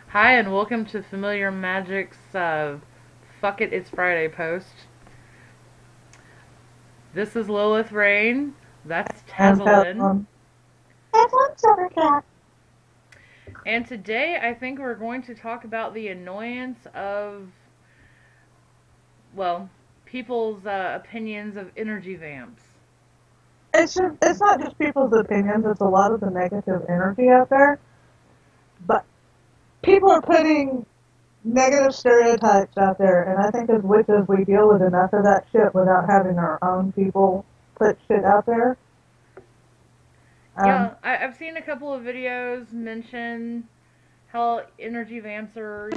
Hi, and welcome to Familiar Magic's Fuck It, It's Friday post. This is Lilith Rain. That's And Tazalyn. Evelyn's other cat. And today I think we're going to talk about the annoyance of, well, people's opinions of energy vamps. It's not just people's opinions, it's a lot of the negative energy out there. But people are putting negative stereotypes out there, and I think as witches we deal with enough of that shit without having our own people put shit out there. Um, Yeah, I've seen a couple of videos mention how energy vamps are,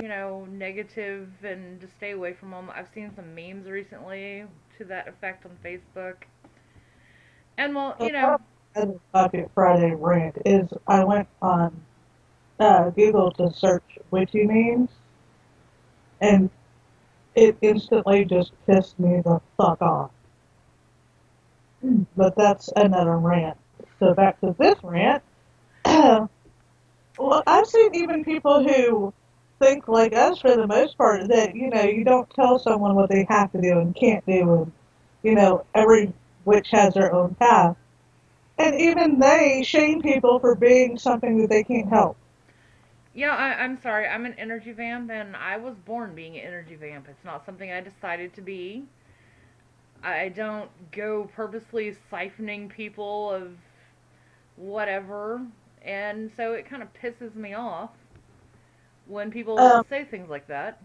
negative and to stay away from them. I've seen some memes recently to that effect on Facebook. And well, a lot of the Pocket Friday rant is I went on Google to search witchy names, and it instantly just pissed me the fuck off. But that's another rant. So back to this rant. Well, I've seen even people who think like us for the most part that, you don't tell someone what they have to do and can't do, and, every witch has their own path. And even they shame people for being something that they can't help. yeah, I'm sorry. I'm an energy vamp, and I was born being an energy vamp. It's not something I decided to be. I don't go purposely siphoning people of whatever, and so it kind of pisses me off when people Um, say things like that.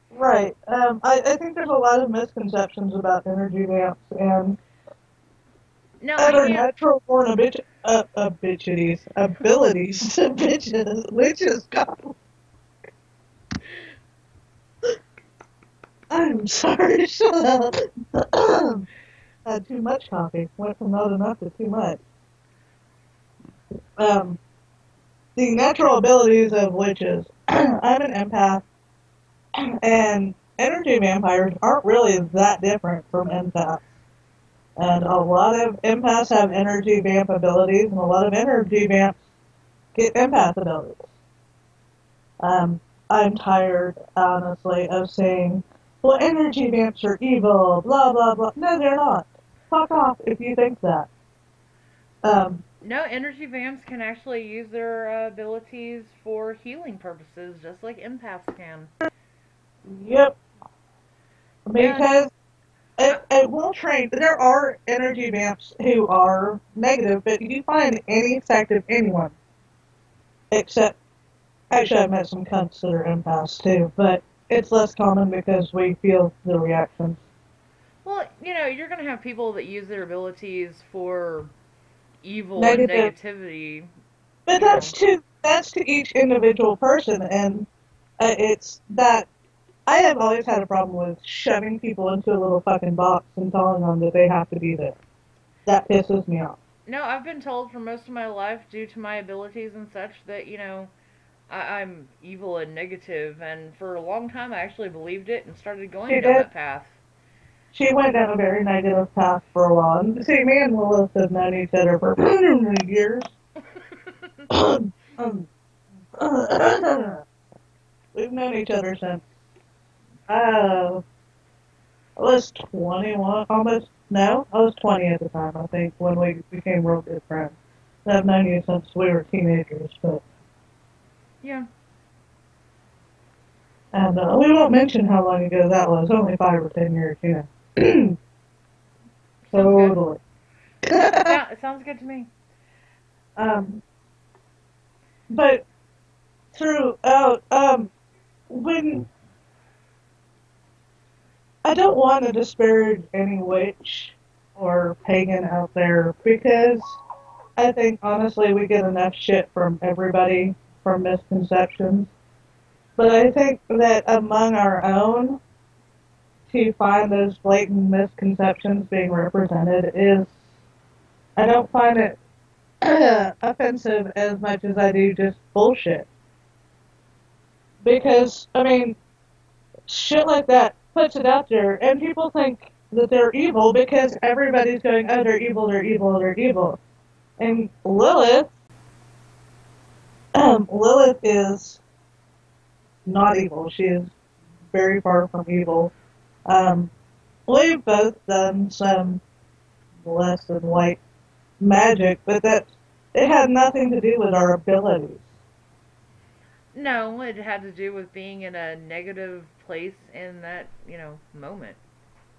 right. I think there's a lot of misconceptions about energy vamps and No, other natural born bitchities, abilities to bitches, witches. God, I'm sorry, shut up. Had too much coffee. Went from not enough to too much. Um, the natural abilities of witches. I'm an empath, and energy vampires aren't really that different from empaths. And a lot of empaths have energy vamp abilities, and a lot of energy vamps get empath abilities. Um, I'm tired, honestly, of saying, well, energy vamps are evil, blah, blah, blah. No, they're not. Fuck off if you think that. Um, no, energy vamps can actually use their abilities for healing purposes, just like empaths can. yep, And because I, it won't train. There are energy vamps who are negative, but you find any sect of anyone, except, actually, I've met some cunts that are empaths too, but it's less common because we feel the reactions. well, you're gonna have people that use their abilities for evil and Negative, negativity. but You know, that's to each individual person, and it's that I have always had a problem with shoving people into a little fucking box and telling them that they have to be there. That pisses me off. no, I've been told for most of my life, due to my abilities and such, that I'm evil and negative, and for a long time I actually believed it and started going She down did. that path. She went down a very negative path for a while. And see, me and Lilith have known each other for years. We've known each other since I was 21, almost. No, I was 20 at the time, I think, when we became real good friends. I've known you since we were teenagers, but Yeah, and we won't mention how long ago that was. Only 5 or 10 years, sounds good. Totally. It sounds good to me. um, but throughout, when I don't want to disparage any witch or pagan out there because I think honestly we get enough shit from everybody from misconceptions. But I think that among our own, to find those blatant misconceptions being represented is, I don't find it offensive as much as I do just bullshit. Because, I mean, shit like that puts it out there, and people think that they're evil because everybody's going, oh, they're evil, they're evil, they're evil. And Lilith, Lilith is not evil. She is very far from evil. Um, we've both done some less than white magic, but that it had nothing to do with our abilities. No, it had to do with being in a negative place in that, moment.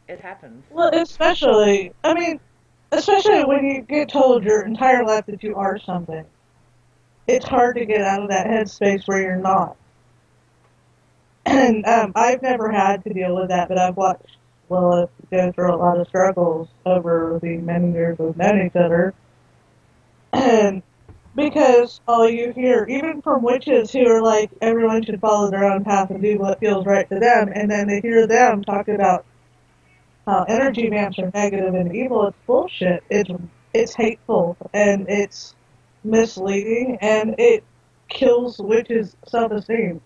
It happens. Well, especially when you get told your entire life that you are something. It's hard to get out of that headspace where you're not. And I've never had to deal with that, but I've watched Lilith go through a lot of struggles over the many years we've known each other. And because all you hear, even from witches who are like, everyone should follow their own path and do what feels right to them, and then they hear them talk about how energy vamps are negative and evil, it's bullshit. It's hateful and it's misleading and it kills witches' self-esteem.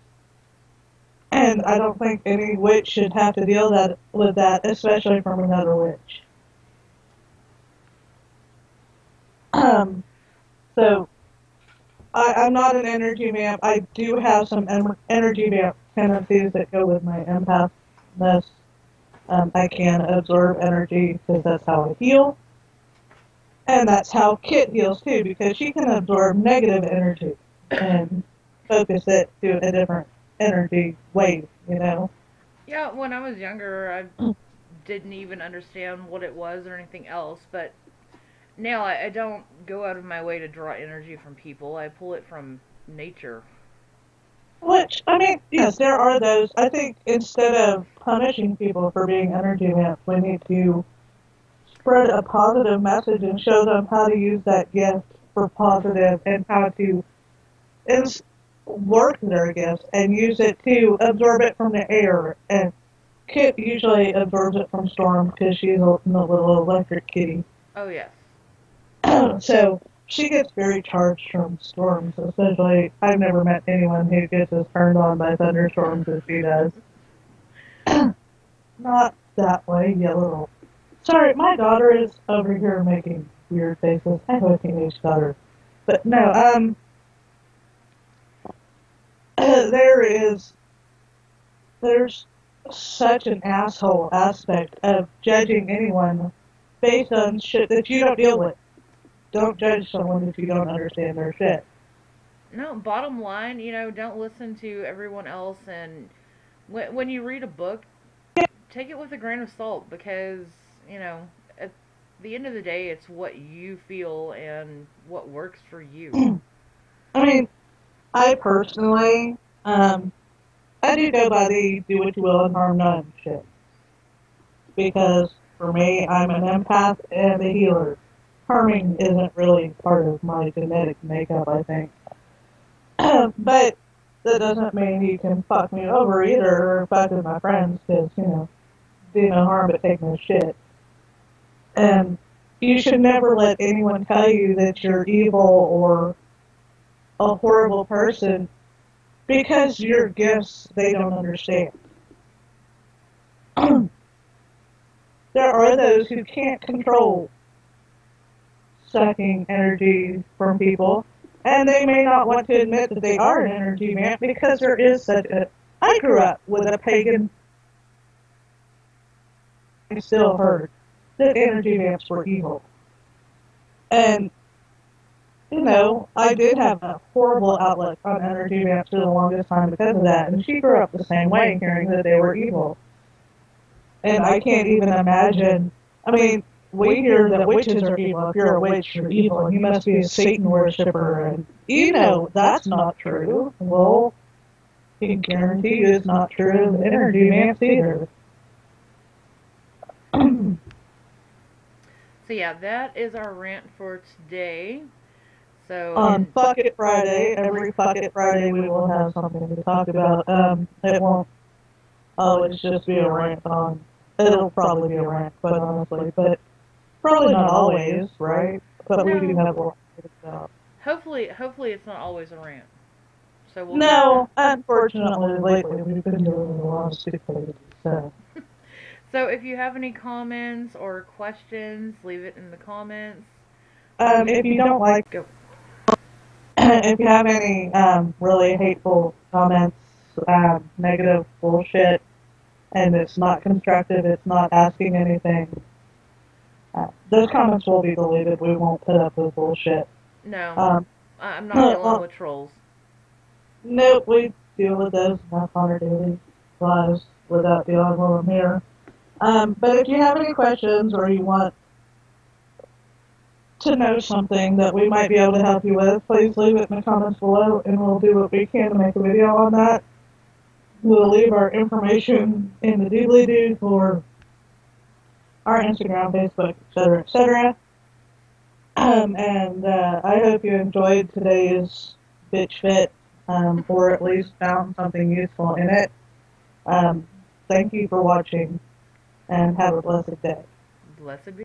And I don't think any witch should have to deal with that, especially from another witch. Um, so I'm not an energy vamp. I do have some energy vamp tendencies that go with my empathness. I can absorb energy because that's how I heal. And that's how Kit heals too, because she can absorb negative energy and focus it to a different energy wave, you know? Yeah, when I was younger, I didn't even understand what it was or anything else, but now I don't go out of my way to draw energy from people. I pull it from nature. Which, yes, there are those. I think instead of punishing people for being energy vamps, we need to spread a positive message and show them how to use that gift for positive and how to ins- work their gifts and use it to absorb it from the air. And Kit usually absorbs it from Storm because she's a little electric kitty. Oh, yes. So she gets very charged from storms, especially I've never met anyone who gets as turned on by thunderstorms as she does. Not that way, you little. Sorry, my daughter is over here making weird faces. I have a teenage daughter. But no, there's such an asshole aspect of judging anyone based on shit that you don't deal with. Don't judge someone if you don't understand their shit. No, bottom line, don't listen to everyone else. And when you read a book, take it with a grain of salt because, at the end of the day, it's what you feel and what works for you. I mean, I personally, I do go by the do what you will and harm none shit. Because for me, I'm an empath and a healer. Harming isn't really part of my genetic makeup, I think. But that doesn't mean you can fuck me over either or fuck with my friends because, do no harm but take no shit. And you should never let anyone tell you that you're evil or a horrible person because your gifts they don't understand. There are those who can't control sucking energy from people, and they may not want to admit that they are an energy vamp because there is such a. I grew up with a pagan. I still heard that energy vamps were evil, and I did have a horrible outlook on energy vamps for the longest time because of that, and she grew up the same way, hearing that they were evil. And I can't even imagine. We hear that witches are evil. If you're a witch, you're evil, and you must be a Satan worshiper. And that's not true. Well, I can guarantee you it's not true of energy vamps either. So, yeah, that is our rant for today. So, On Fuck It Friday, every Fuck It Friday, we will have something to talk about. It won't always just be a rant on. It'll probably be a rant, quite honestly, but probably not always, right? But we do no, have a lot to talk about. hopefully it's not always a rant. So we'll get No, unfortunately, lately we've been dealing with a lot of stupidity, so. So if you have any comments or questions, leave it in the comments. if you don't like, Go. if you have any really hateful comments, negative bullshit, and it's not constructive, it's not asking anything, those comments will be deleted. We won't put up with bullshit. No, I'm not dealing Well, with trolls. nope, we deal with those enough on our daily lives without dealing with them here. But if you have any questions or you want to know something that we might be able to help you with, please leave it in the comments below and we'll do what we can to make a video on that. We'll leave our information in the doobly-doo for our Instagram, Facebook, etc., etc. And I hope you enjoyed today's bitch fit, or at least found something useful in it. Thank you for watching, and have a blessed day. Blessed be.